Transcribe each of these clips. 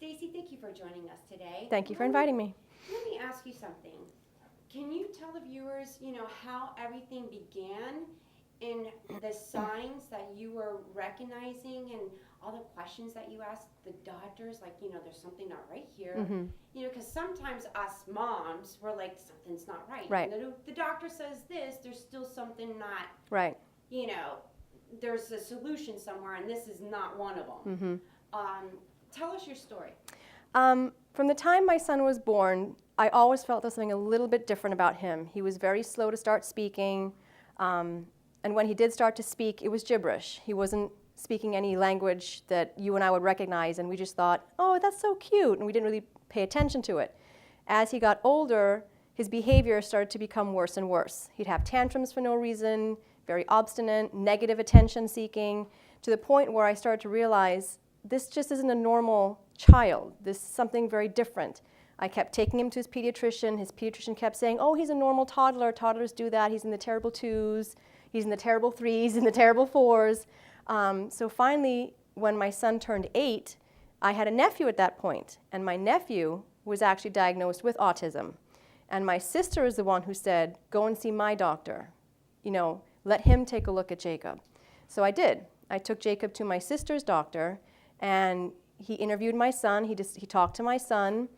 Stacey, thank you for joining us today. Thank you for inviting me. Let me ask you something. Can you tell the viewers, how everything began and the signs that you were recognizing and all the questions that you asked the doctors, like, there's something not right here. Mm-hmm. Because sometimes us moms, we're like, something's not right. Right. And the doctor says this, there's still something not, Right. There's a solution somewhere, and this is not one of them. Mm-hmm. Tell us your story. From the time my son was born, I always felt there was something a little bit different about him. He was very slow to start speaking, and when he did start to speak, it was gibberish. He wasn't speaking any language that you and I would recognize, and we just thought, oh, that's so cute, and we didn't really pay attention to it. As he got older, his behavior started to become worse and worse. He'd have tantrums for no reason, very obstinate, negative attention seeking, to the point where I started to realize this just isn't a normal child. This is something very different. I kept taking him to his pediatrician. His pediatrician kept saying, oh, he's a normal toddler. Toddlers do that. He's in the terrible 2s. He's in the terrible 3s, in the terrible 4s. So finally, when my son turned 8, I had a nephew at that point, and my nephew was actually diagnosed with autism. And my sister is the one who said, go and see my doctor. Let him take a look at Jacob. So I did. I took Jacob to my sister's doctor, and he interviewed my son. He talked to my son,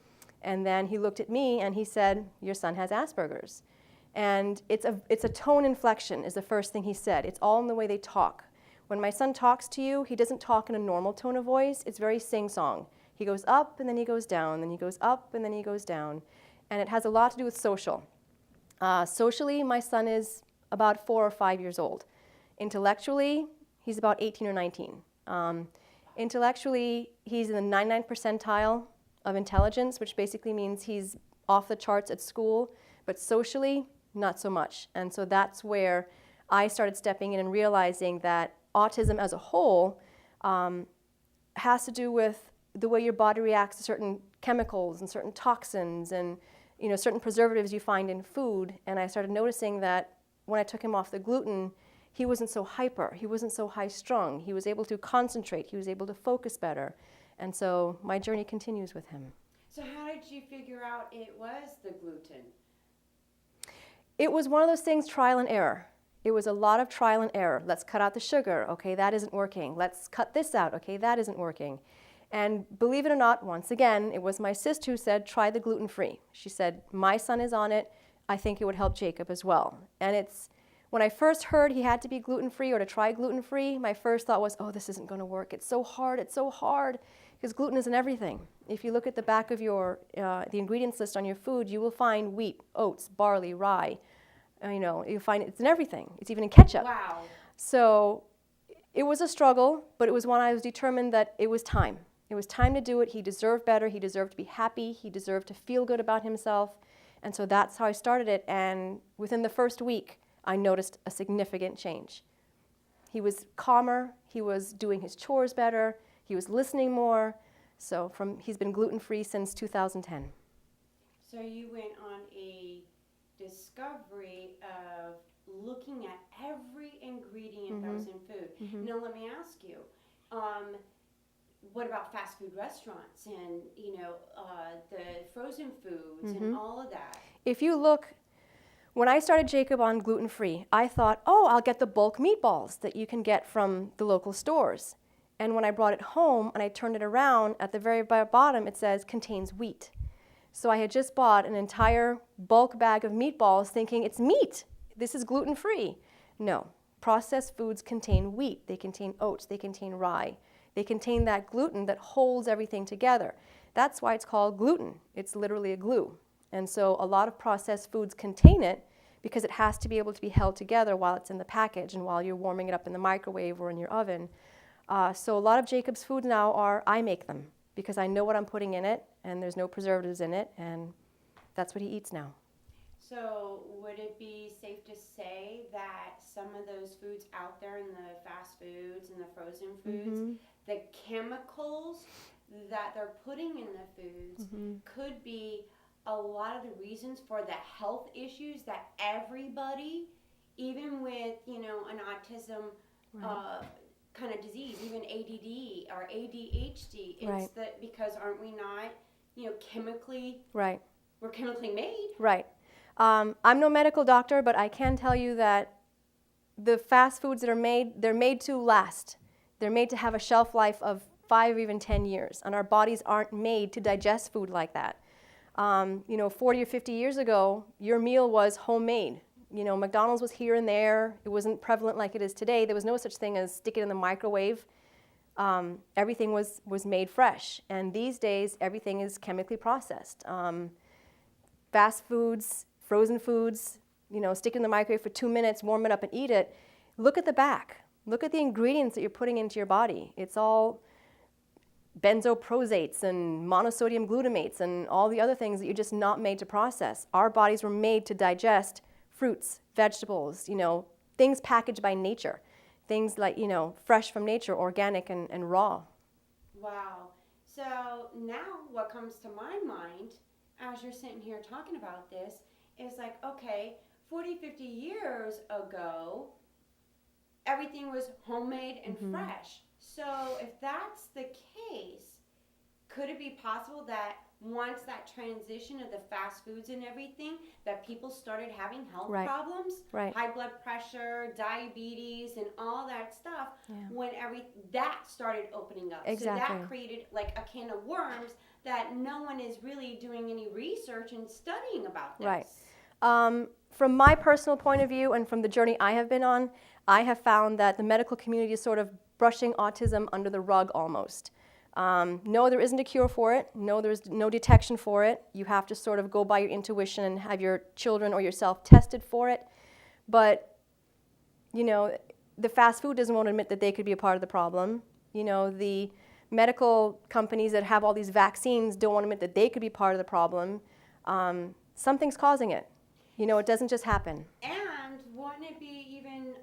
and then he looked at me and he said, your son has Asperger's. And it's a tone inflection is the first thing he said. It's all in the way they talk. When my son talks to you, he doesn't talk in a normal tone of voice. It's very sing-song. He goes up and then he goes down, then he goes up and then he goes down. And it has a lot to do with social. Socially, my son is about 4 or 5 years old. Intellectually, he's about 18 or 19. Intellectually, he's in the 99th percentile of intelligence, which basically means he's off the charts at school, but socially, not so much. And so that's where I started stepping in and realizing that autism as a whole has to do with the way your body reacts to certain chemicals and certain toxins and certain preservatives you find in food. And I started noticing that when I took him off the gluten, he wasn't so hyper, he wasn't so high-strung, he was able to concentrate, he was able to focus better. And so my journey continues with him. So how did you figure out it was the gluten? It was one of those things, trial and error. It was a lot of trial and error. Let's cut out the sugar. Okay, that isn't working. Let's cut this out. Okay, that isn't working. And believe it or not, once again, it was my sister who said, try the gluten-free. She said, my son is on it. I think it would help Jacob as well. And when I first heard he had to be gluten-free or to try gluten-free, my first thought was, oh, this isn't going to work. It's so hard. Because gluten is in everything. If you look at the back of the ingredients list on your food, you will find wheat, oats, barley, rye. You find it's in everything. It's even in ketchup. Wow. So it was a struggle, but it was one I was determined that it was time. It was time to do it. He deserved better. He deserved to be happy. He deserved to feel good about himself. And so that's how I started it. And within the first week, I noticed a significant change. He was calmer. He was doing his chores better. He was listening more. So he's been gluten-free since 2010. So you went on a discovery of looking at every ingredient that was in food. Now let me ask you, what about fast food restaurants and the frozen foods and all of that? If you look, when I started Jacob on gluten-free, I thought, oh, I'll get the bulk meatballs that you can get from the local stores. And when I brought it home and I turned it around, at the very bottom it says contains wheat. So I had just bought an entire bulk bag of meatballs thinking it's meat. This is gluten-free. No, processed foods contain wheat. They contain oats. They contain rye. They contain that gluten that holds everything together. That's why it's called gluten. It's literally a glue. And so a lot of processed foods contain it because it has to be able to be held together while it's in the package and while you're warming it up in the microwave or in your oven. So a lot of Jacob's foods now I make them because I know what I'm putting in it and there's no preservatives in it, and that's what he eats now. So would it be safe to say that some of those foods out there in the fast foods and the frozen foods, the chemicals that they're putting in the foods could be a lot of the reasons for the health issues that everybody, even with, an autism kind of disease, even ADD or ADHD. It's Right. that because aren't we not, chemically, Right. we're chemically made. Right. I'm no medical doctor, but I can tell you that the fast foods that are made, they're made to last. They're made to have a shelf life of 5 or even 10 years, and our bodies aren't made to digest food like that. 40 or 50 years ago, your meal was homemade. McDonald's was here and there. It wasn't prevalent like it is today. There was no such thing as stick it in the microwave. Everything was made fresh. And these days, everything is chemically processed. Fast foods, frozen foods, stick it in the microwave for 2 minutes, warm it up and eat it. Look at the back. Look at the ingredients that you're putting into your body. It's all benzoprosates and monosodium glutamates and all the other things that you're just not made to process. Our bodies were made to digest fruits, vegetables, things packaged by nature. Things like, fresh from nature, organic and raw. Wow. So now what comes to my mind as you're sitting here talking about this is like, okay, 40, 50 years ago, everything was homemade and fresh. So if that's the case, could it be possible that once that transition of the fast foods and everything, that people started having health problems, high blood pressure, diabetes, and all that stuff, when that started opening up? Exactly. So that created like a can of worms that no one is really doing any research and studying about this. Right. From my personal point of view and from the journey I have been on, I have found that the medical community is sort of brushing autism under the rug almost. No, there isn't a cure for it. No, there's no detection for it. You have to sort of go by your intuition and have your children or yourself tested for it. But, the fast food doesn't want to admit that they could be a part of the problem. The medical companies that have all these vaccines don't want to admit that they could be part of the problem. Something's causing it. It doesn't just happen. And wouldn't it be even,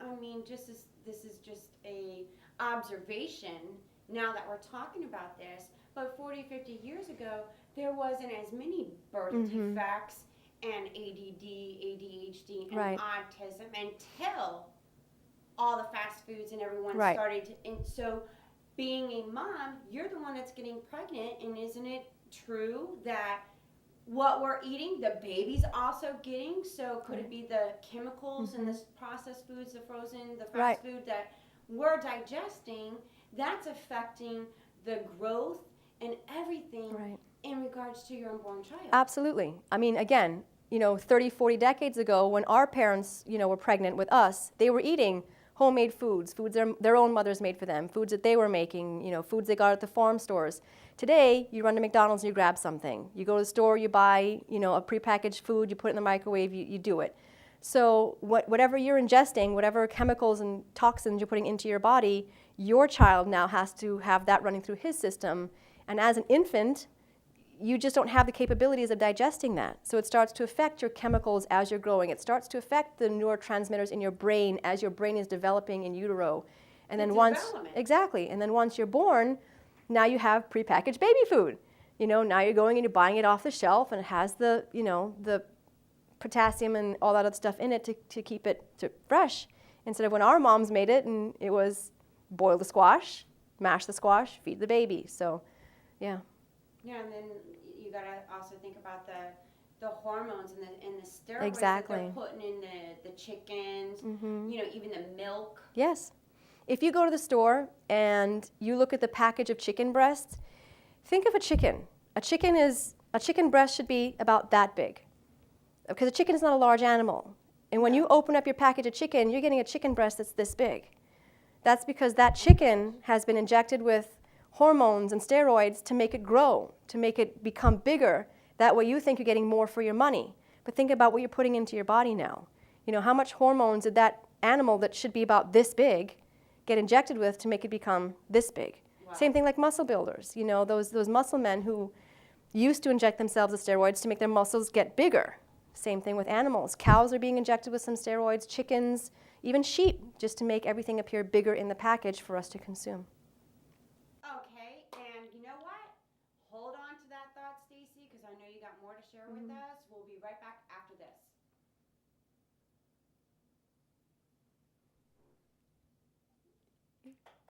this is just a observation now that we're talking about this, but 40, 50 years ago, there wasn't as many birth defects and ADD, ADHD, and autism until all the fast foods and everyone started to, and so being a mom, you're the one that's getting pregnant, and isn't it true that what we're eating, the baby's also getting? So could it be the chemicals and the processed foods, the frozen, the fast food that we're digesting, that's affecting the growth and everything in regards to your unborn child? Absolutely. Again, 30, 40 decades ago, when our parents, were pregnant with us, they were eating homemade foods their own mothers made for them, foods that they were making, foods they got at the farm stores. Today, you run to McDonald's and you grab something. You go to the store, you buy, a prepackaged food, you put it in the microwave, you do it. So whatever you're ingesting, whatever chemicals and toxins you're putting into your body, your child now has to have that running through his system. And as an infant, you just don't have the capabilities of digesting that. So it starts to affect your chemicals as you're growing. It starts to affect the neurotransmitters in your brain as your brain is developing in utero. And then once you're born, now you have prepackaged baby food. Now you're going and you're buying it off the shelf, and it has the, the potassium and all that other stuff in it to keep it fresh. Instead of when our moms made it, and it was boil the squash, mash the squash, feed the baby. So, yeah. Yeah, and then you got to also think about the hormones and the steroids that they're putting in the chickens, even the milk. Yes. If you go to the store and you look at the package of chicken breasts, think of a chicken. A chicken breast should be about that big, because a chicken is not a large animal. And when you open up your package of chicken, you're getting a chicken breast that's this big. That's because that chicken has been injected with hormones and steroids to make it grow, to make it become bigger. That way you think you're getting more for your money. But think about what you're putting into your body now. How much hormones did that animal that should be about this big get injected with to make it become this big? Wow. Same thing like muscle builders. Those muscle men who used to inject themselves with steroids to make their muscles get bigger. Same thing with animals. Cows are being injected with some steroids, chickens, even sheep, just to make everything appear bigger in the package for us to consume. Okay, and you know what? Hold on to that thought, Stacey, because I know you got more to share with us. We'll be right back